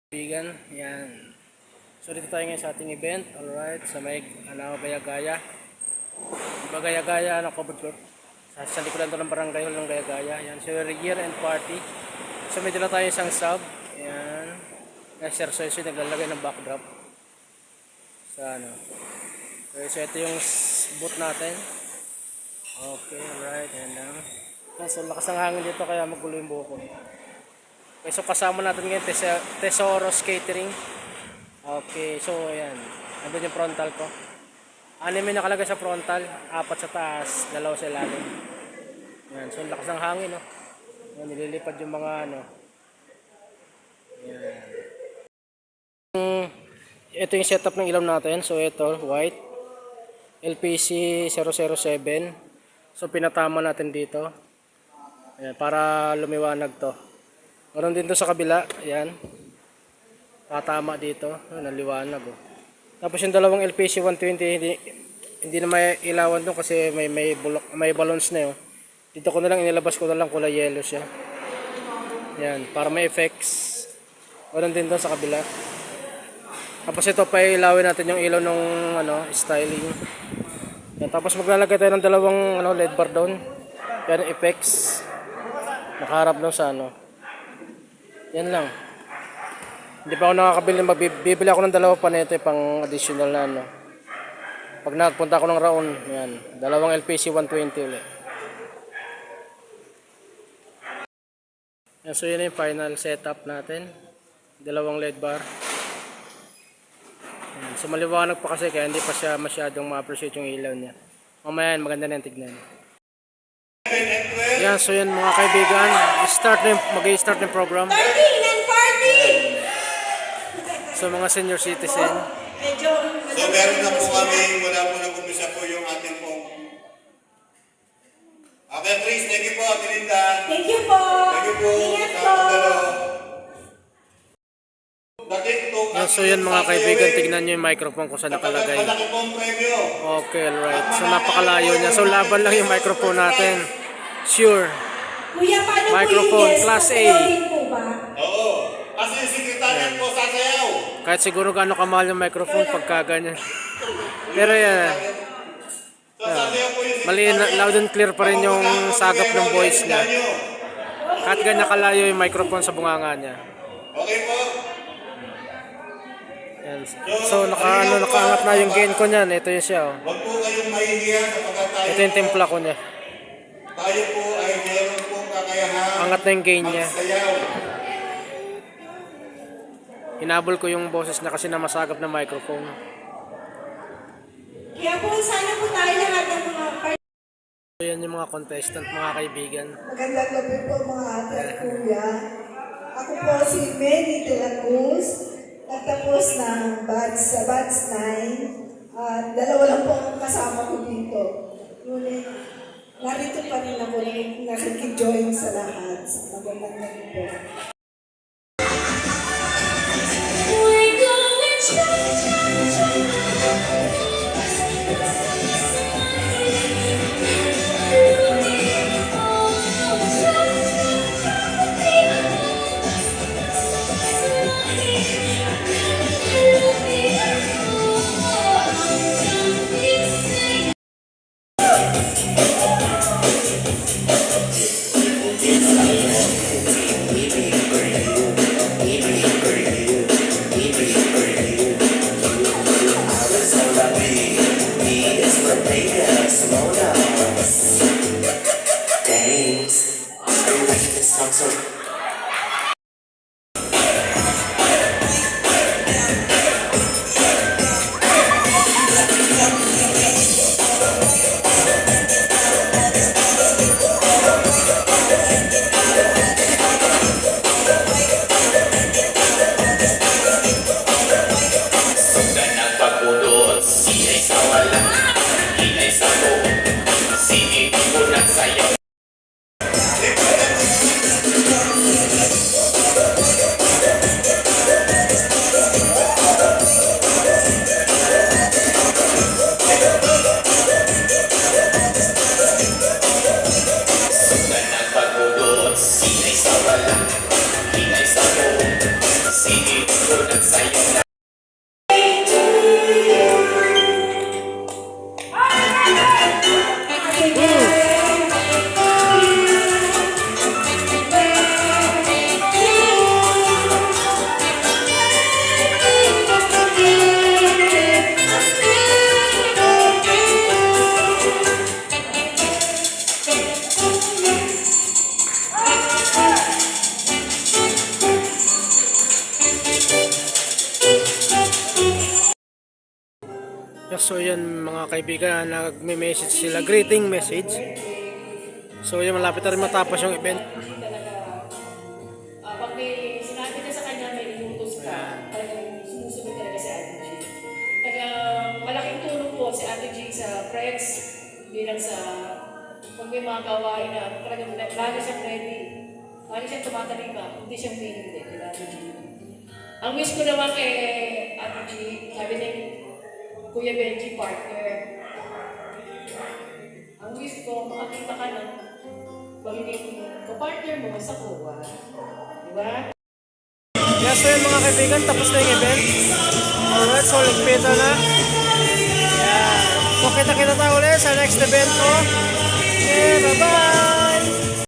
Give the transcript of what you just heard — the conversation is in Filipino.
Vegan, yan. So dito tayo ngayon sa ating event, alright, sa may Gaya-Gaya. Diba Gaya-Gaya, covered court. Sa likuran to ng barangay hall ng Gaya-Gaya. Yan, so year end party. So may dala tayo isang sub. Yan. Exercise yung naglalagay ng backdrop. Sa ano. Okay, so ito yung booth natin. Okay, alright, yan lang. So lakas ng hangin dito kaya magulo yung buhok ko. Okay, so kasama natin ngayon Tesoros Catering. Okay, so ayan. Andun yung frontal ko. Anim yung nakalagay sa frontal, 4 sa taas, 2 sa ilalim. Ayan, so lakas ng hangin, no? Ayan, nililipad yung mga ano. Ayan. Ito yung setup ng ilaw natin. So ito, white. LPC 007. So pinatama natin dito. Ayan, para lumiwanag to. Meron din to sa kabila, ayan. Tatama dito, naliwanag oh. Tapos yung dalawang LPC 120 hindi na may ilawan doon kasi may balloons na 'yo. Dito ko na lang inilabas ko na lang kulay yellow siya. Ayan, para may effects. Meron din doon sa kabila. Tapos ito pa ilawin natin yung ilaw ng ano, styling. Ayan, tapos maglalagay tayo ng dalawang ano, LED bar doon. Yan effects. Nakaharap daw sa ano. Yan lang. Hindi pa ako nakakabili. Bibili ako ng dalawa pa nito pang additional na ano. Pag nagpunta ako ng Raon, yan. Dalawang LPC 120 ulit. Yan, so yun yung final setup natin. Dalawang LED bar. Yan. So maliwanag pa kasi kaya hindi pa siya masyadong ma-appreciate yung ilaw niya. Mamaya yan, maganda na yung tignan. Yan, so yan mga kaibigan. Mag-i-start yung program. So mga senior citizen. So meron na po kami, wala po nag-umisa po yung ating pong. Okay, Chris, thank you po, Tilinda. Thank you po. Thank you po. Ingat po. Yan, so yan mga kaibigan, tignan nyo yung microphone kung saan nakalagay. Malaki pong premyo. Okay, alright. So napakalayo niya. So laban lang yung microphone natin. Sure. Kuya, paano Microphone, po yung class A. po ba? Oo. Kasi yung sekretariat po sasayaw. Kahit siguro gaano kamahal yung microphone pagka ganyan. Pero yan. So sasayaw po yung Mali, loud and clear pa rin yung sagap ng voice niya. Kahit ganyan kalayo yung microphone sa bunganga niya. Okay po. Yan. So nakaangat na yung gain ko niyan. Ito yung siya. Oh. Huwag po kayong mahihiya kapag tayo. Ito yung timpla ko niya. Tayo po ay meron pong kakayahan. Angat na yung gain niya. Magsayaw. Hinabol ko yung boses na kasi na masagap na microphone. Kaya po, sana po tayo lahat ng mga So yan yung mga contestant, mga kaibigan. Magandang gabi po mga ate at kuya. Ako po si Manny de la Cruz. Nagtapos ng sa batch 9. Dalawa lang po ang kasama ko dito. Ngunit narito pa rin ako nakikijoin sa lahat. Magandang gabi po. So yan mga kaibigan, nagme-message sila, greeting message. So yan, malapit na rin matapos yung event. Pag may sinabi ka sa kanya, may inutos ka, talagang sumusunod talaga si Ate G. Kaya malaking tulong po si Ate G sa Prex, bilang sa pag may mga gawain na talagang lagi siyang ready. Lagi siyang tumatalima, hindi siyang hindi, di ba Ate G? Ang wish ko naman kay Ate G, sabi ni Kuya Benji, partner. Ang wish ko, makakita ka ng pagiging partner mo sa kuwa. Diba? Yes, so yun mga kaibigan, tapos na yung event. Alright, so ligpita na. Yeah. So kita-kita tayo ulit sa next event ko. Okay, bye-bye!